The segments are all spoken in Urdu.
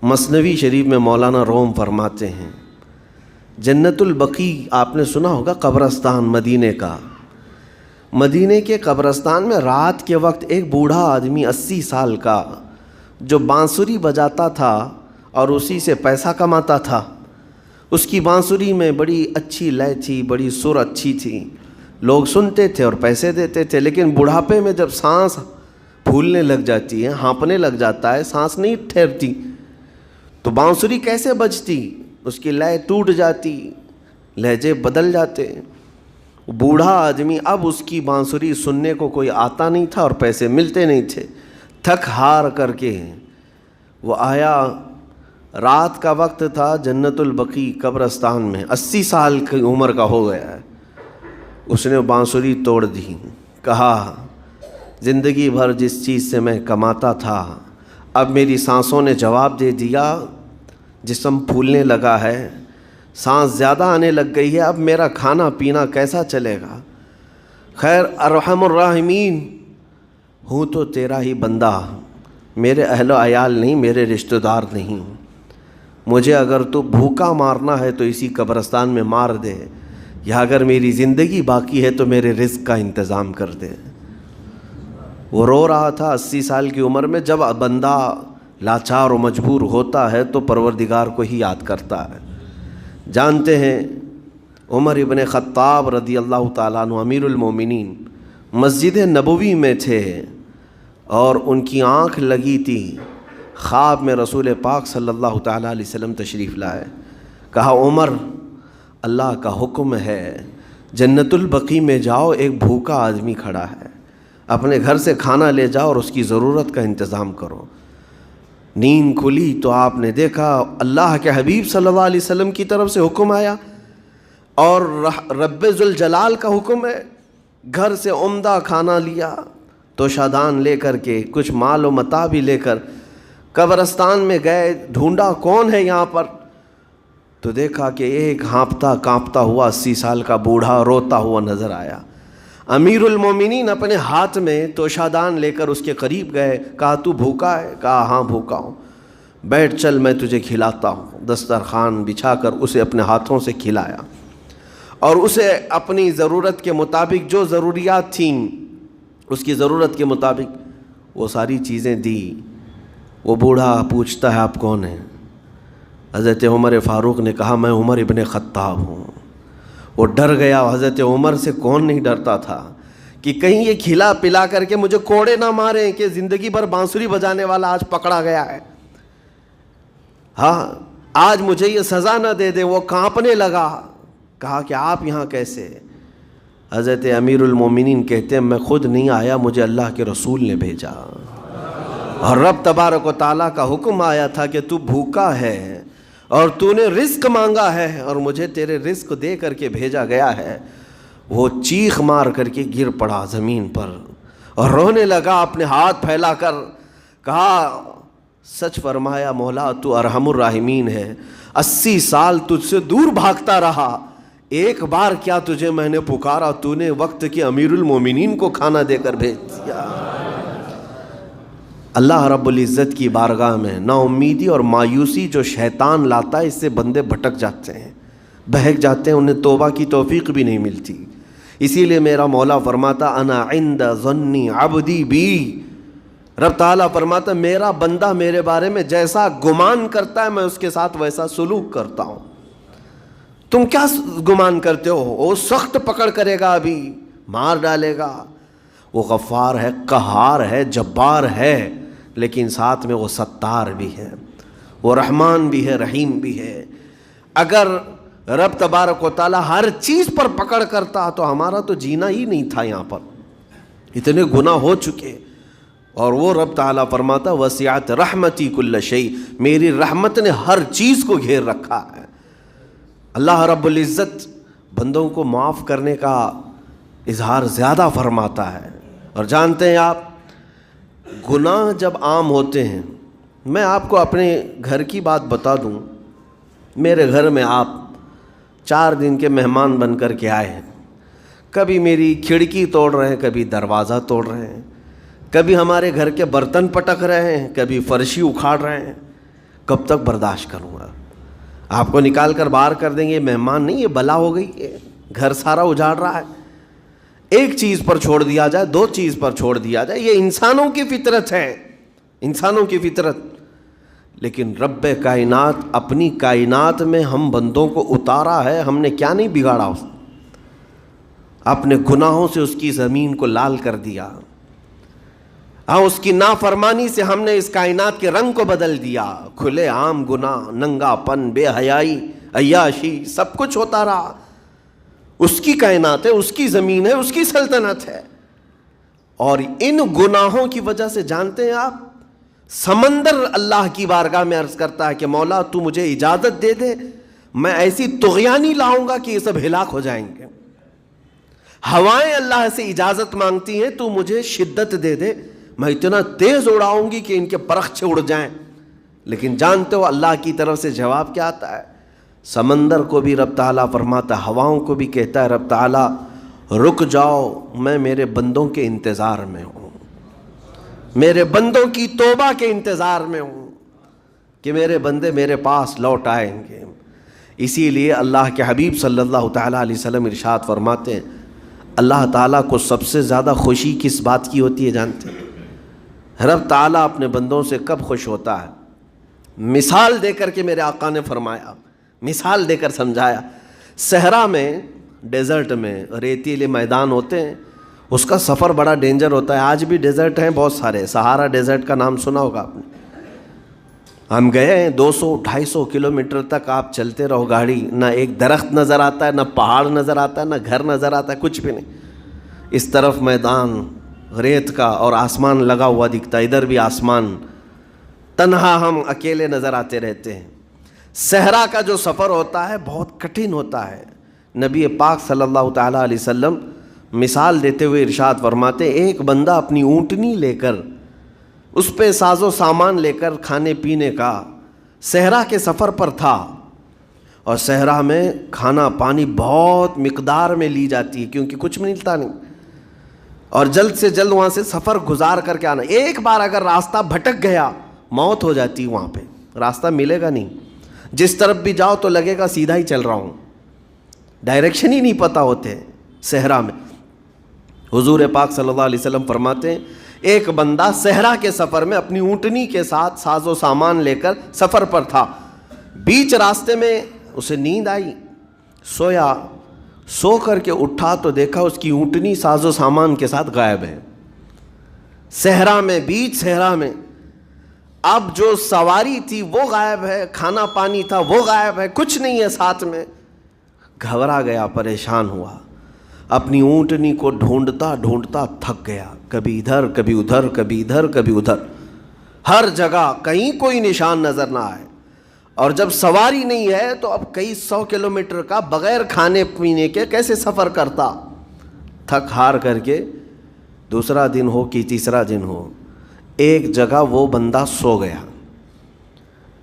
مثنوی شریف میں مولانا روم فرماتے ہیں جنت البقیع آپ نے سنا ہوگا قبرستان مدینے کا. مدینے کے قبرستان میں رات کے وقت ایک بوڑھا آدمی 80 سال کا جو بانسری بجاتا تھا اور اسی سے پیسہ کماتا تھا. اس کی بانسری میں بڑی اچھی لے تھی, بڑی سر اچھی تھی, لوگ سنتے تھے اور پیسے دیتے تھے. لیکن بڑھاپے میں جب سانس پھولنے لگ جاتی ہے, ہانپنے لگ جاتا ہے, سانس نہیں ٹھہرتی, تو بانسری کیسے بجتی؟ اس کی لے ٹوٹ جاتی, لہجے بدل جاتے. بوڑھا آدمی اب اس کی بانسری سننے کو کوئی آتا نہیں تھا اور پیسے ملتے نہیں تھے. تھک ہار کر کے وہ آیا. رات کا وقت تھا, جنت البقیع قبرستان میں, 80 سال کی عمر کا ہو گیا ہے. اس نے بانسری توڑ دی. کہا زندگی بھر جس چیز سے میں کماتا تھا اب میری سانسوں نے جواب دے دیا, جسم پھولنے لگا ہے, سانس زیادہ آنے لگ گئی ہے, اب میرا کھانا پینا کیسا چلے گا؟ خیر ارحم الراحمین ہوں تو تیرا ہی بندہ, میرے اہل و عیال نہیں, میرے رشتہ دار نہیں. مجھے اگر تو بھوکا مارنا ہے تو اسی قبرستان میں مار دے, یا اگر میری زندگی باقی ہے تو میرے رزق کا انتظام کر دے. وہ رو رہا تھا 80 سال کی عمر میں. جب بندہ لاچار و مجبور ہوتا ہے تو پروردگار کو ہی یاد کرتا ہے. جانتے ہیں عمر ابن خطاب رضی اللہ تعالیٰ عنہ امیر المومنین مسجد نبوی میں تھے اور ان کی آنکھ لگی تھی. خواب میں رسول پاک صلی اللہ تعالیٰ علیہ وسلم تشریف لائے. کہا عمر اللہ کا حکم ہے جنت البقیع میں جاؤ, ایک بھوکا آدمی کھڑا ہے, اپنے گھر سے کھانا لے جاؤ اور اس کی ضرورت کا انتظام کرو. نیند کھلی تو آپ نے دیکھا اللہ کے حبیب صلی اللہ علیہ وسلم کی طرف سے حکم آیا اور رب ذوالجلال کا حکم ہے. گھر سے عمدہ کھانا لیا, توشادان لے کر کے, کچھ مال و متاع بھی لے کر قبرستان میں گئے. ڈھونڈا کون ہے یہاں پر, تو دیکھا کہ ایک ہانپتا کانپتا ہوا 80 سال کا بوڑھا روتا ہوا نظر آیا. امیر المومنین اپنے ہاتھ میں توشادان لے کر اس کے قریب گئے. کہا تو بھوکا ہے؟ کہا ہاں بھوکا ہوں. بیٹھ چل میں تجھے کھلاتا ہوں. دسترخوان بچھا کر اسے اپنے ہاتھوں سے کھلایا اور اسے اپنی ضرورت کے مطابق جو ضروریات تھیں اس کی ضرورت کے مطابق وہ ساری چیزیں دی. وہ بوڑھا پوچھتا ہے آپ کون ہیں؟ حضرت عمر فاروق نے کہا میں عمر ابن خطاب ہوں. وہ ڈر گیا. حضرت عمر سے کون نہیں ڈرتا تھا کہ کہیں یہ کھلا پلا کر کے مجھے کوڑے نہ ماریں کہ زندگی بھر بانسری بجانے والا آج پکڑا گیا ہے, ہاں آج مجھے یہ سزا نہ دے دے. وہ کانپنے لگا. کہا کہ آپ یہاں کیسے؟ حضرت امیر المومنین کہتے ہیں میں خود نہیں آیا, مجھے اللہ کے رسول نے بھیجا اور رب تبارک و تعالیٰ کا حکم آیا تھا کہ تو بھوکا ہے اور تو نے رزق مانگا ہے اور مجھے تیرے رزق دے کر کے بھیجا گیا ہے. وہ چیخ مار کر کے گر پڑا زمین پر اور رونے لگا اپنے ہاتھ پھیلا کر. کہا سچ فرمایا مولا تو ارحم الراحمین ہے. 80 سال تجھ سے دور بھاگتا رہا, ایک بار کیا تجھے میں نے پکارا, تو نے وقت کے امیر المومنین کو کھانا دے کر بھیج دیا. اللہ رب العزت کی بارگاہ میں نا امیدی اور مایوسی جو شیطان لاتا ہے اس سے بندے بھٹک جاتے ہیں, بہک جاتے ہیں, انہیں توبہ کی توفیق بھی نہیں ملتی. اسی لیے میرا مولا فرماتا انا عند ظن عبدی بی, رب تعالیٰ فرماتا میرا بندہ میرے بارے میں جیسا گمان کرتا ہے میں اس کے ساتھ ویسا سلوک کرتا ہوں. تم کیا گمان کرتے ہو؟ وہ سخت پکڑ کرے گا, ابھی مار ڈالے گا. وہ غفار ہے, قہار ہے, جبار ہے, لیکن ساتھ میں وہ ستار بھی ہے, وہ رحمان بھی ہے, رحیم بھی ہے. اگر رب تبارک و تعالیٰ ہر چیز پر پکڑ کرتا تو ہمارا تو جینا ہی نہیں تھا. یہاں پر اتنے گناہ ہو چکے. اور وہ رب تعالیٰ فرماتا وسعت رحمتی کل شیء, میری رحمت نے ہر چیز کو گھیر رکھا ہے. اللہ رب العزت بندوں کو معاف کرنے کا اظہار زیادہ فرماتا ہے. اور جانتے ہیں آپ گناہ جب عام ہوتے ہیں, میں آپ کو اپنے گھر کی بات بتا دوں. میرے گھر میں آپ 4 دن کے مہمان بن کر کے آئے ہیں. کبھی میری کھڑکی توڑ رہے ہیں, کبھی دروازہ توڑ رہے ہیں, کبھی ہمارے گھر کے برتن پٹک رہے ہیں, کبھی فرشی اکھاڑ رہے ہیں. کب تک برداشت کروں گا؟ آپ کو نکال کر باہر کر دیں گے، مہمان نہیں، یہ بلا ہو گئی ہے، گھر سارا اجاڑ رہا ہے۔ ایک چیز پر چھوڑ دیا جائے، دو چیز پر چھوڑ دیا جائے، یہ انسانوں کی فطرت ہے، انسانوں کی فطرت۔ لیکن رب کائنات اپنی کائنات میں ہم بندوں کو اتارا ہے، ہم نے کیا نہیں بگاڑا اس نے؟ اپنے گناہوں سے اس کی زمین کو لال کر دیا، ہاں اس کی نافرمانی سے ہم نے اس کائنات کے رنگ کو بدل دیا۔ کھلے عام گناہ، ننگا پن، بے حیائی، عیاشی، سب کچھ ہوتا رہا۔ اس کی کائنات ہے، اس کی زمین ہے، اس کی سلطنت ہے۔ اور ان گناہوں کی وجہ سے جانتے ہیں آپ، سمندر اللہ کی بارگاہ میں عرض کرتا ہے کہ مولا تو مجھے اجازت دے دے، میں ایسی طغیانی لاؤں گا کہ یہ سب ہلاک ہو جائیں گے۔ ہوائیں اللہ سے اجازت مانگتی ہیں، تو مجھے شدت دے دے، میں اتنا تیز اڑاؤں گی کہ ان کے پرخچے اڑ جائیں۔ لیکن جانتے ہو اللہ کی طرف سے جواب کیا آتا ہے؟ سمندر کو بھی رب تعالیٰ فرماتا ہے، ہواؤں کو بھی کہتا ہے رب تعالیٰ رک جاؤ، میں میرے بندوں کے انتظار میں ہوں، میرے بندوں کی توبہ کے انتظار میں ہوں کہ میرے بندے میرے پاس لوٹ آئیں گے۔ اسی لیے اللہ کے حبیب صلی اللہ تعالیٰ علیہ وسلم ارشاد فرماتے ہیں، اللہ تعالیٰ کو سب سے زیادہ خوشی کس بات کی ہوتی ہے جانتے ہیں؟ رب تعالیٰ اپنے بندوں سے کب خوش ہوتا ہے؟ مثال دے کر کے میرے آقا نے فرمایا، مثال دے کر سمجھایا، صحرا میں، ڈیزرٹ میں ریتیلے میدان ہوتے ہیں، اس کا سفر بڑا ڈینجر ہوتا ہے۔ آج بھی ڈیزرٹ ہیں بہت سارے، سہارا ڈیزرٹ کا نام سنا ہوگا آپ نے۔ ہم گئے ہیں 200-250 کلومیٹر تک آپ چلتے رہو گاڑی، نہ ایک درخت نظر آتا ہے، نہ پہاڑ نظر آتا ہے، نہ گھر نظر آتا ہے، کچھ بھی نہیں۔ اس طرف میدان ریت کا اور آسمان لگا ہوا دکھتا ہے، ادھر بھی آسمان، تنہا ہم اکیلے نظر آتے رہتے ہیں۔ صحرا کا جو سفر ہوتا ہے بہت کٹھن ہوتا ہے۔ نبی پاک صلی اللہ تعالیٰ علیہ وسلم مثال دیتے ہوئے ارشاد فرماتے، ایک بندہ اپنی اونٹنی لے کر، اس پہ ساز و سامان لے کر کھانے پینے کا صحرا کے سفر پر تھا، اور صحرا میں کھانا پانی بہت مقدار میں لی جاتی ہے کیونکہ کچھ ملتا نہیں، اور جلد سے جلد وہاں سے سفر گزار کر کے آنا۔ ایک بار اگر راستہ بھٹک گیا موت ہو جاتی، وہاں پہ راستہ ملے گا نہیں، جس طرف بھی جاؤ تو لگے گا سیدھا ہی چل رہا ہوں، ڈائریکشن ہی نہیں پتہ ہوتے صحرا میں۔ حضور پاک صلی اللہ علیہ وسلم فرماتے ہیں، ایک بندہ صحرا کے سفر میں اپنی اونٹنی کے ساتھ ساز و سامان لے کر سفر پر تھا، بیچ راستے میں اسے نیند آئی، سویا، سو کر کے اٹھا تو دیکھا اس کی اونٹنی ساز و سامان کے ساتھ غائب ہے، صحرا میں، بیچ صحرا میں۔ اب جو سواری تھی وہ غائب ہے، کھانا پانی تھا وہ غائب ہے، کچھ نہیں ہے ساتھ میں۔ گھبرا گیا، پریشان ہوا، اپنی اونٹنی کو ڈھونڈتا ڈھونڈتا تھک گیا، کبھی ادھر کبھی ادھر، کبھی ادھر کبھی ادھر، ہر جگہ کہیں کوئی نشان نظر نہ آئے۔ اور جب سواری نہیں ہے تو اب کئی 100 کلومیٹر کا بغیر کھانے پینے کے کیسے سفر کرتا؟ تھک ہار کر کے دوسرا دن ہو کہ تیسرا دن ہو، ایک جگہ وہ بندہ سو گیا،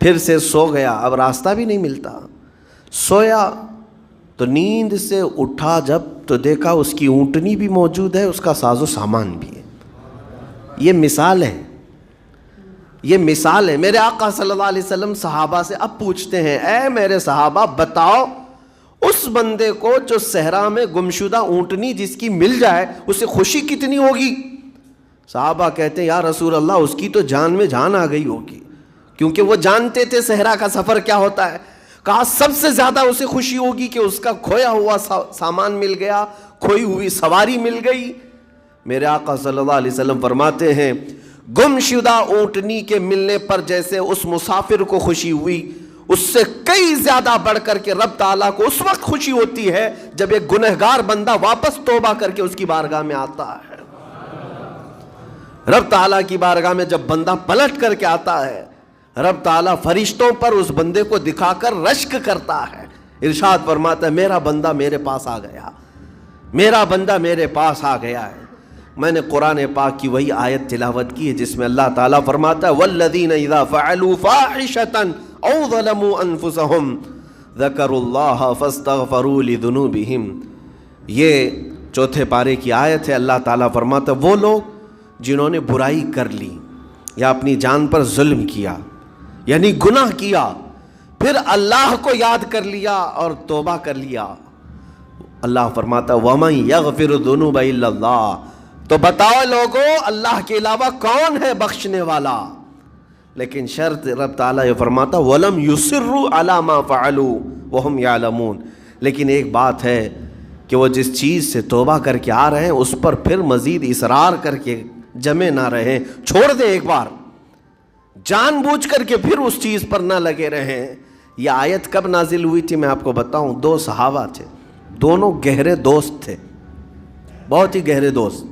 پھر سے سو گیا، اب راستہ بھی نہیں ملتا۔ سویا تو نیند سے اٹھا جب تو دیکھا اس کی اونٹنی بھی موجود ہے، اس کا ساز و سامان بھی ہے۔ یہ مثال ہے، یہ مثال ہے۔ میرے آقا صلی اللہ علیہ وسلم صحابہ سے اب پوچھتے ہیں، اے میرے صحابہ بتاؤ اس بندے کو جو صحرا میں گمشدہ اونٹنی جس کی مل جائے اسے خوشی کتنی ہوگی؟ صحابہ کہتے ہیں یا رسول اللہ اس کی تو جان میں جان آ گئی ہوگی، کیونکہ وہ جانتے تھے صحرا کا سفر کیا ہوتا ہے۔ کہا سب سے زیادہ اسے خوشی ہوگی کہ اس کا کھویا ہوا سامان مل گیا، کھوئی ہوئی سواری مل گئی۔ میرے آقا صلی اللہ علیہ وسلم فرماتے ہیں، گمشدہ اونٹنی کے ملنے پر جیسے اس مسافر کو خوشی ہوئی، اس سے کئی زیادہ بڑھ کر کے رب تعالیٰ کو اس وقت خوشی ہوتی ہے جب ایک گنہگار بندہ واپس توبہ کر کے اس کی بارگاہ میں آتا ہے۔ رب تعالیٰ کی بارگاہ میں جب بندہ پلٹ کر کے آتا ہے، رب تعالیٰ فرشتوں پر اس بندے کو دکھا کر رشک کرتا ہے، ارشاد فرماتا ہے میرا بندہ میرے پاس آ گیا، میرا بندہ میرے پاس آ گیا ہے۔ میں نے قرآن پاک کی وہی آیت تلاوت کی ہے جس میں اللہ تعالیٰ فرماتا ہے وَالَّذِينَ إِذَا فَعَلُوا فَاحِشَةً أَوْ ظَلَمُوا أَنفُسَهُمْ ذَكَرُوا اللَّهَ فَاسْتَغْفَرُوا لِذُنُوبِهِمْ۔ یہ چوتھے پارے کی آیت ہے۔ اللہ تعالیٰ فرماتا ہے وہ لوگ جنہوں نے برائی کر لی یا اپنی جان پر ظلم کیا، یعنی گناہ کیا، پھر اللہ کو یاد کر لیا اور توبہ کر لیا، اللہ فرماتا وَمَن يَغْفِرُ الذُّنُوبَ إِلَّا اللَّهُ، تو بتاؤ لوگوں اللہ کے علاوہ کون ہے بخشنے والا؟ لیکن شرط رب تعالیٰ یہ فرماتا وَلَمْ يُصِرُّوا عَلَى مَا فَعَلُوا وَهُمْ يَعْلَمُونَ، لیکن ایک بات ہے کہ وہ جس چیز سے توبہ کر کے آ رہے ہیں اس پر پھر مزید اصرار کر کے جمے نہ رہیں، چھوڑ دیں ایک بار، جان بوجھ کر کے پھر اس چیز پر نہ لگے رہیں۔ یہ آیت کب نازل ہوئی تھی میں آپ کو بتاؤں، دو صحابہ تھے، دونوں گہرے دوست تھے، بہت ہی گہرے دوست،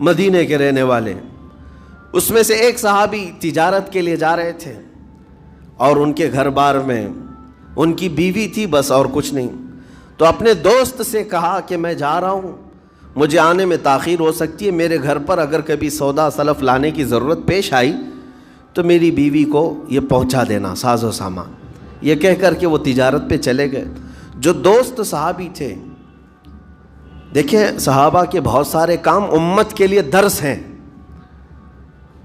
مدینے کے رہنے والے۔ اس میں سے ایک صحابی تجارت کے لیے جا رہے تھے اور ان کے گھر بار میں ان کی بیوی تھی بس، اور کچھ نہیں، تو اپنے دوست سے کہا کہ میں جا رہا ہوں، مجھے آنے میں تاخیر ہو سکتی ہے، میرے گھر پر اگر کبھی سودا سلف لانے کی ضرورت پیش آئی تو میری بیوی کو یہ پہنچا دینا ساز و سامان۔ یہ کہہ کر کے وہ تجارت پہ چلے گئے۔ جو دوست صحابی تھے، دیکھیں صحابہ کے بہت سارے کام امت کے لیے درس ہیں،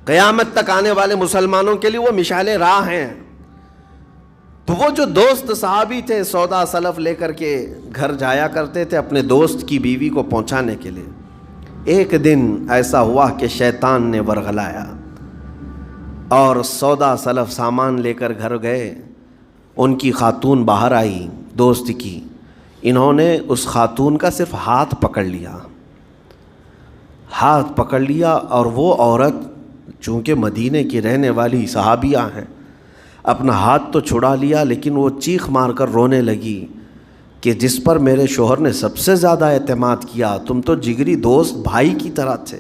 قیامت تک آنے والے مسلمانوں کے لیے وہ مشعل راہ ہیں۔ تو وہ جو دوست صحابی تھے سودا سلف لے کر کے گھر جایا کرتے تھے اپنے دوست کی بیوی کو پہنچانے کے لیے۔ ایک دن ایسا ہوا کہ شیطان نے ورغلایا اور سودا سلف سامان لے کر گھر گئے۔ ان کی خاتون باہر آئی دوست کی، انہوں نے اس خاتون کا صرف ہاتھ پکڑ لیا، ہاتھ پکڑ لیا، اور وہ عورت چونکہ مدینے کی رہنے والی صحابیہ ہیں، اپنا ہاتھ تو چھڑا لیا لیکن وہ چیخ مار کر رونے لگی کہ جس پر میرے شوہر نے سب سے زیادہ اعتماد کیا، تم تو جگری دوست بھائی کی طرح تھے،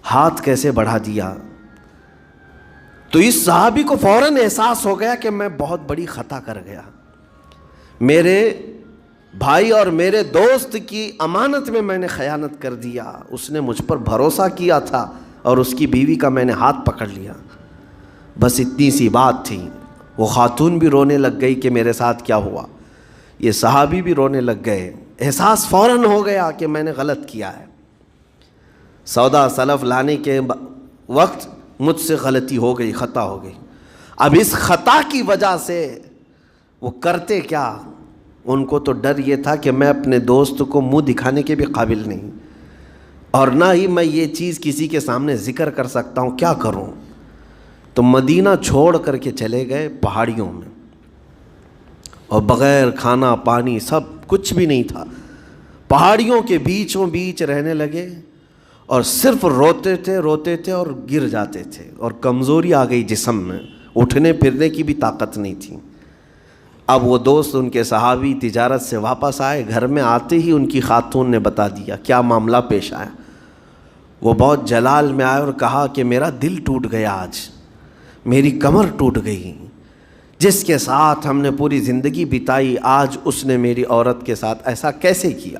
ہاتھ کیسے بڑھا دیا؟ تو اس صحابی کو فوراً احساس ہو گیا کہ میں بہت بڑی خطا کر گیا، میرے بھائی اور میرے دوست کی امانت میں نے خیانت کر دیا، اس نے مجھ پر بھروسہ کیا تھا اور اس کی بیوی کا میں نے ہاتھ پکڑ لیا۔ بس اتنی سی بات تھی، وہ خاتون بھی رونے لگ گئی کہ میرے ساتھ کیا ہوا، یہ صحابی بھی رونے لگ گئے، احساس فوراً ہو گیا کہ میں نے غلط کیا ہے، سودا سلف لانے کے وقت مجھ سے غلطی ہو گئی، خطا ہو گئی۔ اب اس خطا کی وجہ سے وہ کرتے کیا، ان کو تو ڈر یہ تھا کہ میں اپنے دوست کو منہ دکھانے کے بھی قابل نہیں، اور نہ ہی میں یہ چیز کسی کے سامنے ذکر کر سکتا ہوں، کیا کروں؟ تو مدینہ چھوڑ کر کے چلے گئے پہاڑیوں میں، اور بغیر کھانا پانی سب کچھ بھی نہیں تھا، پہاڑیوں کے بیچوں بیچ رہنے لگے، اور صرف روتے تھے اور گر جاتے تھے، اور کمزوری آ گئی جسم میں، اٹھنے پھرنے کی بھی طاقت نہیں تھی۔ اب وہ دوست ان کے صحابی تجارت سے واپس آئے، گھر میں آتے ہی ان کی خاتون نے بتا دیا کیا معاملہ پیش آیا۔ وہ بہت جلال میں آئے اور کہا کہ میرا دل ٹوٹ گیا، آج میری کمر ٹوٹ گئی، جس کے ساتھ ہم نے پوری زندگی بتائی آج اس نے میری عورت کے ساتھ ایسا کیسے کیا؟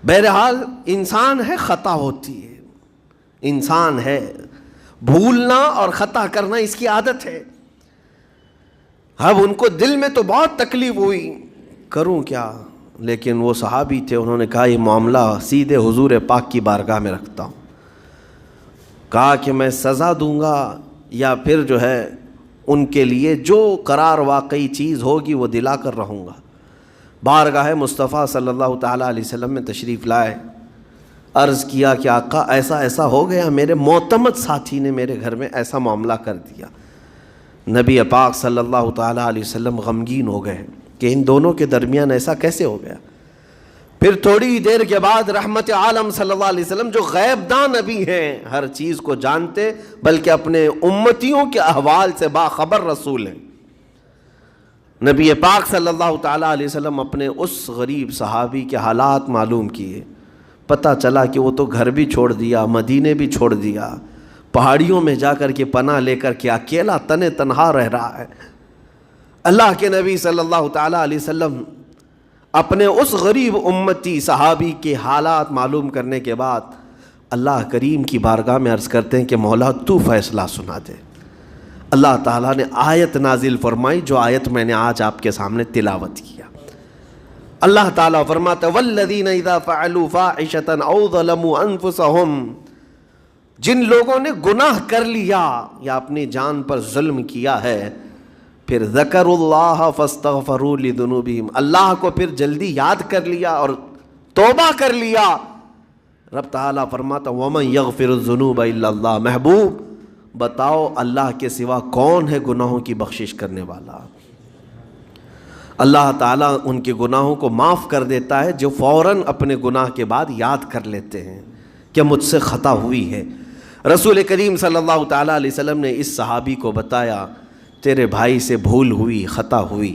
بہرحال انسان ہے، خطا ہوتی ہے، انسان ہے، بھولنا اور خطا کرنا اس کی عادت ہے۔ اب ان کو دل میں تو بہت تکلیف ہوئی، کروں کیا؟ لیکن وہ صحابی تھے، انہوں نے کہا یہ معاملہ سیدھے حضور پاک کی بارگاہ میں رکھتا ہوں، کہا کہ میں سزا دوں گا یا پھر جو ہے ان کے لیے جو قرار واقعی چیز ہوگی وہ دلا کر رہوں گا۔ بارگاہ مصطفیٰ صلی اللہ تعالیٰ علیہ وسلم میں تشریف لائے، عرض کیا کہ آقا ایسا ایسا ہو گیا، میرے معتمد ساتھی نے میرے گھر میں ایسا معاملہ کر دیا۔ نبی پاک صلی اللہ تعالیٰ علیہ وسلم غمگین ہو گئے کہ ان دونوں کے درمیان ایسا کیسے ہو گیا۔ پھر تھوڑی دیر کے بعد رحمت عالم صلی اللہ علیہ وسلم جو غیب داں نبی ہیں، ہر چیز کو جانتے بلکہ اپنے امتیوں کے احوال سے باخبر رسول ہیں، نبی پاک صلی اللہ تعالیٰ علیہ وسلم اپنے اس غریب صحابی کے حالات معلوم کیے، پتہ چلا کہ وہ تو گھر بھی چھوڑ دیا، مدینے بھی چھوڑ دیا، پہاڑیوں میں جا کر کے پناہ لے کر کے اکیلا تنہا رہ رہا ہے۔ اللہ کے نبی صلی اللہ تعالیٰ علیہ وسلم اپنے اس غریب امتی صحابی کے حالات معلوم کرنے کے بعد اللہ کریم کی بارگاہ میں عرض کرتے ہیں کہ مولا تو فیصلہ سنا دے۔ اللہ تعالیٰ نے آیت نازل فرمائی، جو آیت میں نے آج آپ کے سامنے تلاوت کیا۔ اللہ تعالیٰ فرماتا ہے وَالَّذِينَ إِذَا فَعَلُوا فَاحِشَةً أَوْ ظَلَمُوا أَنفُسَهُمْ جن لوگوں نے گناہ کر لیا یا اپنی جان پر ظلم کیا ہے، پھر ذکر اللہ فاستغفروا لذنوبہم، اللہ کو پھر جلدی یاد کر لیا اور توبہ کر لیا، رب تعالیٰ فرماتا وَمَن يَغْفِرُ الذُّنُوبَ إِلَّا اللَّهُ، محبوب بتاؤ اللہ کے سوا کون ہے گناہوں کی بخشش کرنے والا؟ اللہ تعالیٰ ان کے گناہوں کو معاف کر دیتا ہے جو فوراً اپنے گناہ کے بعد یاد کر لیتے ہیں کہ مجھ سے خطا ہوئی ہے۔ رسول کریم صلی اللہ تعالیٰ علیہ وسلم نے اس صحابی کو بتایا تیرے بھائی سے بھول ہوئی، خطا ہوئی،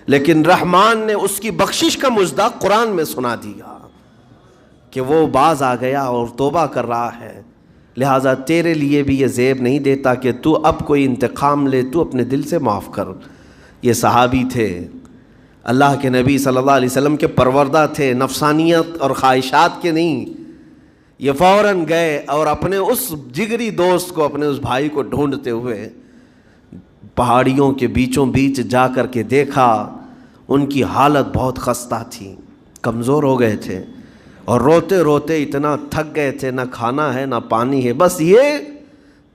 لیکن رحمان نے اس کی بخشش کا مصداق قرآن میں سنا دیا کہ وہ باز آ گیا اور توبہ کر رہا ہے، لہٰذا تیرے لیے بھی یہ زیب نہیں دیتا کہ تو اب کوئی انتقام لے، تو اپنے دل سے معاف کر۔ یہ صحابی تھے، اللہ کے نبی صلی اللہ علیہ وسلم کے پروردہ تھے، نفسانیت اور خواہشات کے نہیں۔ یہ فوراً گئے اور اپنے اس جگری دوست کو، اپنے اس بھائی کو ڈھونڈتے ہوئے پہاڑیوں کے بیچوں بیچ جا کر کے دیکھا، ان کی حالت بہت خستہ تھی، کمزور ہو گئے تھے اور روتے روتے اتنا تھک گئے تھے، نہ کھانا ہے نہ پانی ہے، بس یہ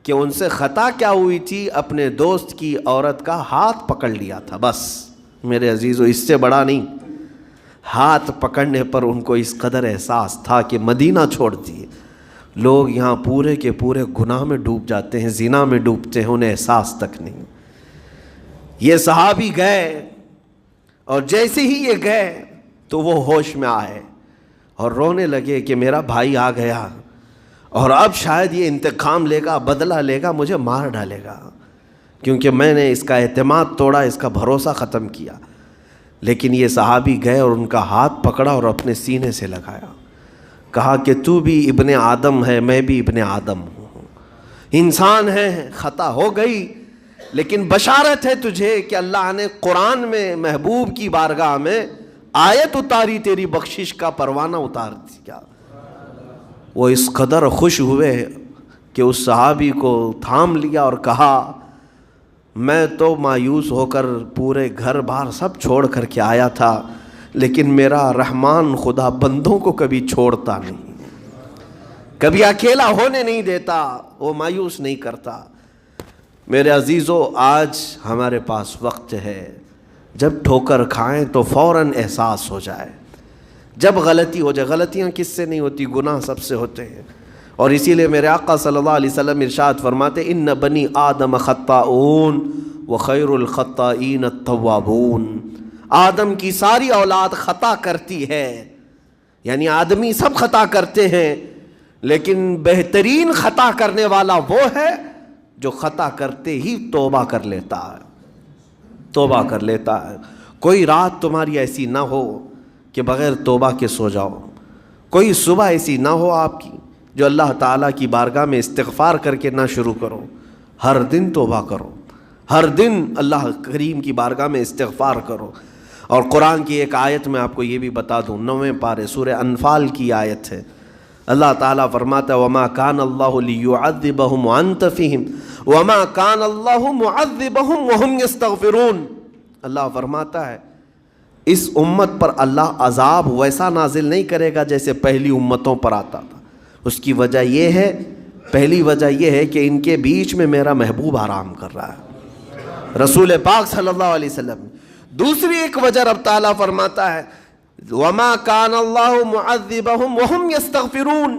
کہ ان سے خطا کیا ہوئی تھی، اپنے دوست کی عورت کا ہاتھ پکڑ لیا تھا، بس میرے عزیزو اس سے بڑا نہیں۔ ہاتھ پکڑنے پر ان کو اس قدر احساس تھا کہ مدینہ چھوڑ دیے۔ لوگ یہاں پورے کے پورے گناہ میں ڈوب جاتے ہیں، زنا میں ڈوبتے ہیں، انہیں احساس تک نہیں۔ یہ صحابی گئے اور جیسے ہی یہ گئے تو وہ ہوش میں آئے اور رونے لگے کہ میرا بھائی آ گیا اور اب شاید یہ انتقام لے گا، بدلہ لے گا، مجھے مار ڈالے گا، کیونکہ میں نے اس کا اعتماد توڑا، اس کا بھروسہ ختم کیا۔ لیکن یہ صحابی گئے اور ان کا ہاتھ پکڑا اور اپنے سینے سے لگایا، کہا کہ تو بھی ابن آدم ہے، میں بھی ابن آدم ہوں، انسان ہے، خطا ہو گئی، لیکن بشارت ہے تجھے کہ اللہ نے قرآن میں محبوب کی بارگاہ میں آیت اتاری، تیری بخشش کا پروانہ اتار دیا۔ وہ اس قدر خوش ہوئے کہ اس صحابی کو تھام لیا اور کہا میں تو مایوس ہو کر پورے گھر بار سب چھوڑ کر کے آیا تھا، لیکن میرا رحمان خدا بندوں کو کبھی چھوڑتا نہیں، کبھی اکیلا ہونے نہیں دیتا، وہ مایوس نہیں کرتا۔ میرے عزیزو، آج ہمارے پاس وقت ہے، جب ٹھوکر کھائیں تو فوراً احساس ہو جائے، جب غلطی ہو جائے۔ غلطیاں کس سے نہیں ہوتی؟ گناہ سب سے ہوتے ہیں، اور اسی لیے میرے آقا صلی اللہ علیہ وسلم ارشاد فرماتے ان بنی آدم خطاؤون وخیر الخطائین التوابون، آدم کی ساری اولاد خطا کرتی ہے، یعنی آدمی سب خطا کرتے ہیں، لیکن بہترین خطا کرنے والا وہ ہے جو خطا کرتے ہی توبہ کر لیتا ہے، توبہ کر لیتا ہے۔ کوئی رات تمہاری ایسی نہ ہو کہ بغیر توبہ کے سو جاؤ، کوئی صبح ایسی نہ ہو آپ کی جو اللہ تعالیٰ کی بارگاہ میں استغفار کر کے نہ شروع کرو۔ ہر دن توبہ کرو، ہر دن اللہ کریم کی بارگاہ میں استغفار کرو۔ اور قرآن کی ایک آیت میں آپ کو یہ بھی بتا دوں، 9ویں پارے سورہ انفال کی آیت ہے، اللہ تعالیٰ فرماتا ہے وَمَا كَانَ اللَّهُ لِيُعَذِّبَهُمْ وَأَنْتَ فِيهِمْ وَمَا كَانَ اللَّهُ مُعَذِّبَهُمْ وَهُمْ يَسْتَغْفِرُونَ۔ اللہ فرماتا ہے اس امت پر اللہ عذاب ویسا نازل نہیں کرے گا جیسے پہلی امتوں پر آتا تھا۔ اس کی وجہ یہ ہے، پہلی وجہ یہ ہے کہ ان کے بیچ میں میرا محبوب آرام کر رہا ہے، رسول پاک صلی اللہ علیہ وسلم۔ دوسری ایک وجہ رب تعالیٰ فرماتا ہے وَمَا كَانَ اللَّهُ مُعَذِّبَهُمْ وَهُمْ يَسْتَغْفِرُونَ،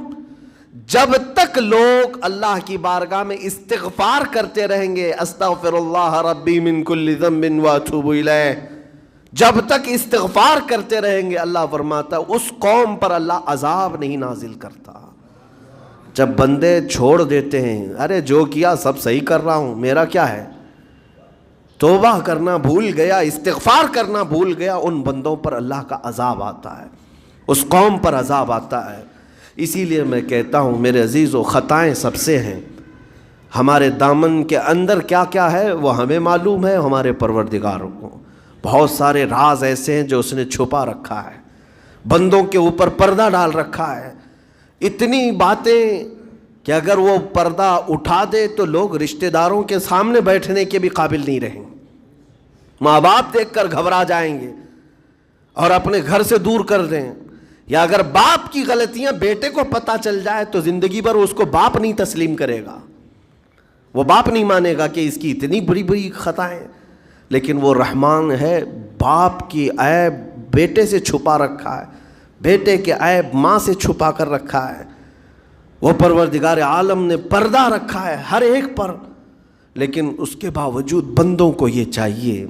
جب تک لوگ اللہ کی بارگاہ میں استغفار کرتے رہیں گے، استغفر اللہ ربی من کل ذنب واتوب الیہ، جب تک استغفار کرتے رہیں گے، اللہ فرماتا ہے اس قوم پر اللہ عذاب نہیں نازل کرتا۔ جب بندے چھوڑ دیتے ہیں، ارے جو کیا سب صحیح کر رہا ہوں، میرا کیا ہے، توبہ کرنا بھول گیا، استغفار کرنا بھول گیا، ان بندوں پر اللہ کا عذاب آتا ہے، اس قوم پر عذاب آتا ہے۔ اسی لیے میں کہتا ہوں میرے عزیزو، خطائیں سب سے ہیں، ہمارے دامن کے اندر کیا کیا ہے وہ ہمیں معلوم ہے، ہمارے پروردگار کو بہت سارے راز ایسے ہیں جو اس نے چھپا رکھا ہے، بندوں کے اوپر پردہ ڈال رکھا ہے، اتنی باتیں کہ اگر وہ پردہ اٹھا دے تو لوگ رشتہ داروں کے سامنے بیٹھنے کے بھی قابل نہیں رہیں، ماں باپ دیکھ کر گھبرا جائیں گے اور اپنے گھر سے دور کر دیں۔ یا اگر باپ کی غلطیاں بیٹے کو پتہ چل جائے تو زندگی بھر اس کو باپ نہیں تسلیم کرے گا، وہ باپ نہیں مانے گا کہ اس کی اتنی بڑی بڑی خطائیں، لیکن وہ رحمان ہے، باپ کی عیب بیٹے سے چھپا رکھا ہے، بیٹے کے عیب ماں سے چھپا کر رکھا ہے، وہ پروردگار عالم نے پردہ رکھا ہے ہر ایک پر، لیکن اس کے باوجود بندوں کو یہ چاہیے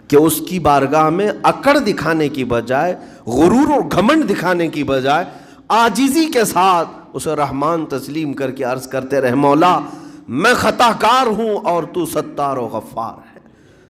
کہ اس کی بارگاہ میں اکڑ دکھانے کی بجائے، غرور اور گھمنڈ دکھانے کی بجائے عاجزی کے ساتھ اسے رحمان تسلیم کر کے عرض کرتے رہے، مولا میں خطا کار ہوں اور تو ستار و غفار ہے۔